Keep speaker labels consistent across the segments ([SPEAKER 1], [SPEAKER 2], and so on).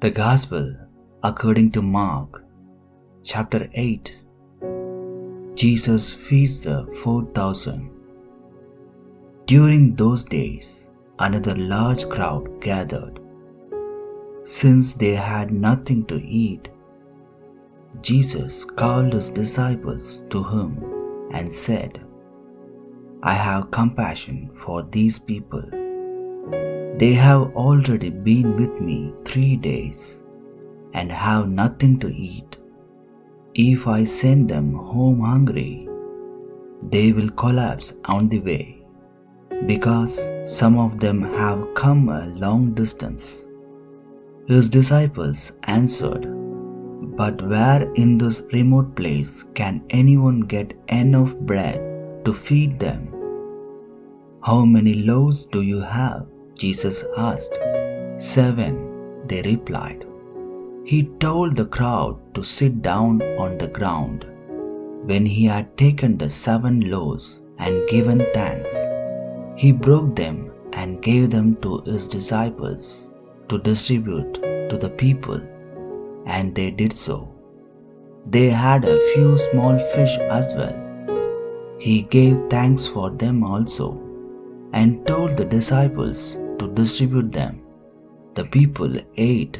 [SPEAKER 1] The Gospel according to Mark, chapter 8. Jesus feeds the 4,000. During those days, another large crowd gathered. Since they had nothing to eat, Jesus called his disciples to him and said, "I have compassion for these people. They have already been with me 3 days and have nothing to eat. If I send them home hungry, they will collapse on the way, because some of them have come a long distance." His disciples answered, "But where in this remote place can anyone get enough bread to feed them?" "How many loaves do you have?" Jesus asked. "7," they replied. He told the crowd to sit down on the ground. When he had taken the 7 loaves and given thanks, he broke them and gave them to his disciples to distribute to the people, and they did so. They had a few small fish as well. He gave thanks for them also, and told the disciples to distribute them. The people ate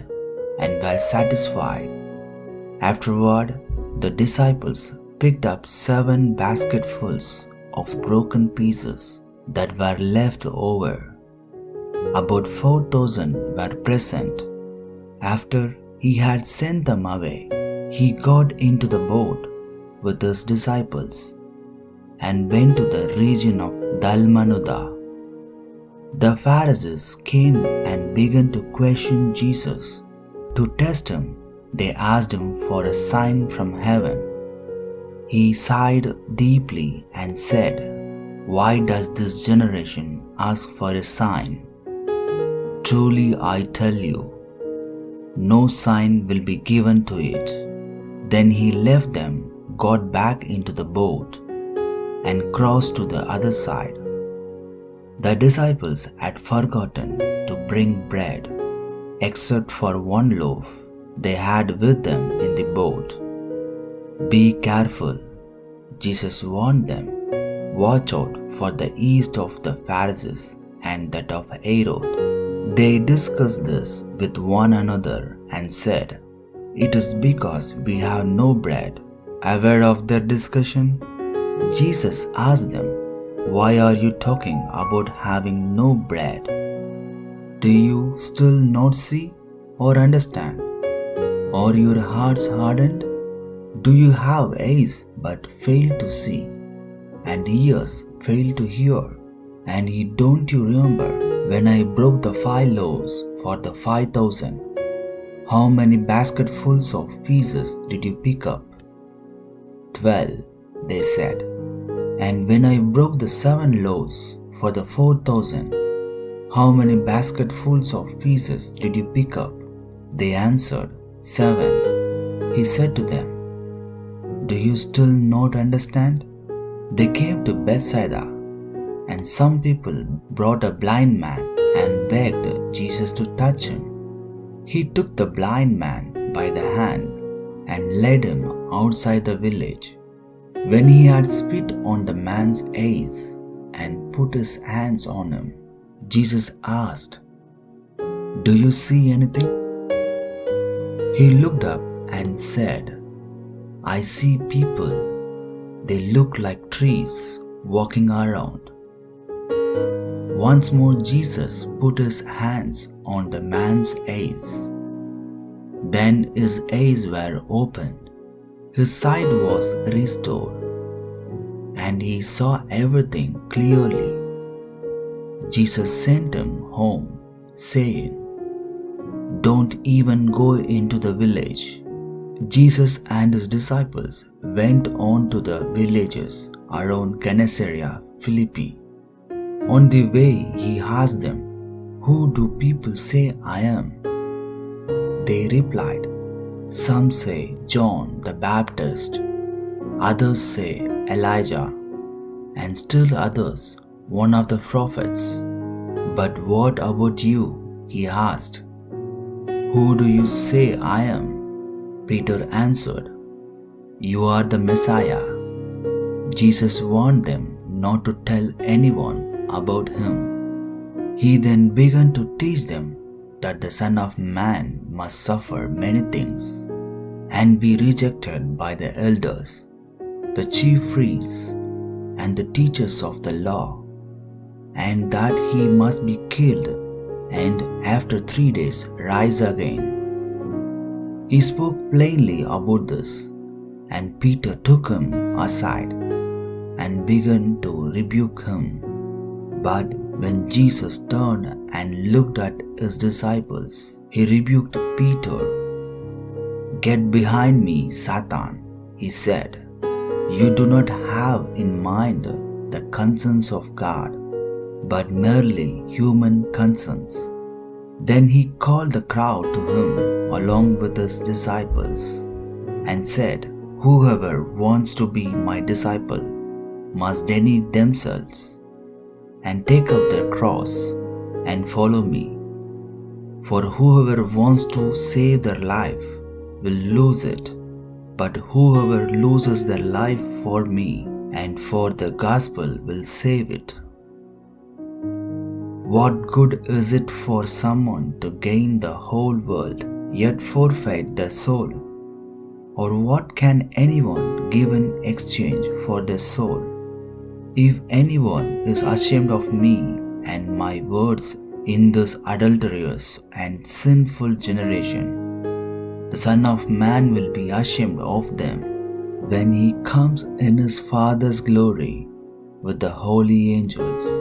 [SPEAKER 1] and were satisfied. Afterward, the disciples picked up 7 basketfuls of broken pieces that were left over. About 4,000 were present. After he had sent them away, he got into the boat with his disciples and went to the region of Dalmanuta. The Pharisees came and began to question Jesus. To test him, they asked him for a sign from heaven. He sighed deeply and said, "Why does this generation ask for a sign? Truly I tell you, no sign will be given to it." Then he left them, got back into the boat, and crossed to the other side. The disciples had forgotten to bring bread, except for 1 loaf they had with them in the boat. "Be careful," Jesus warned them. "Watch out for the yeast of the Pharisees and that of Herod." They discussed this with one another and said, "It is because we have no bread." Aware of their discussion, Jesus asked them, "Why are you talking about having no bread? Do you still not see or understand? Are your hearts hardened? Do you have eyes but fail to see, and ears fail to hear? And don't you remember when I broke the 5 loaves for the 5,000? How many basketfuls of pieces did you pick up?" 12, they said. "And when I broke the 7 loaves for the 4,000, how many basketfuls of pieces did you pick up?" They answered, 7. He said to them, "Do you still not understand?" They came to Bethsaida, and some people brought a blind man and begged Jesus to touch him. He took the blind man by the hand and led him outside the village. When he had spit on the man's eyes and put his hands on him, Jesus asked, "Do you see anything?" He looked up and said, "I see people. They look like trees walking around." Once more Jesus put his hands on the man's eyes. Then his eyes were opened. His sight was restored, and he saw everything clearly. Jesus sent him home, saying, "Don't even go into the village." Jesus and his disciples went on to the villages around Caesarea Philippi. On the way, he asked them, "Who do people say I am?" They replied, "Some say John the Baptist, others say Elijah, and still others one of the prophets." "But what about you?" he asked. "Who do you say I am?" Peter answered, "You are the Messiah." Jesus warned them not to tell anyone about him. He then began to teach them that the Son of Man must suffer many things and be rejected by the elders, the chief priests, and the teachers of the law, and that he must be killed and after 3 days rise again. He spoke plainly about this, and Peter took him aside and began to rebuke him. But when Jesus turned and looked at his disciples, he rebuked Peter. "Get behind me, Satan," he said. "You do not have in mind the concerns of God, but merely human concerns." Then he called the crowd to him along with his disciples and said, "Whoever wants to be my disciple must deny themselves and take up their cross and follow me. For whoever wants to save their life will lose it, but whoever loses their life for me and for the gospel will save it. What good is it for someone to gain the whole world yet forfeit their soul? Or what can anyone give in exchange for their soul? If anyone is ashamed of me and my words in this adulterous and sinful generation, the Son of Man will be ashamed of them when he comes in his Father's glory with the holy angels."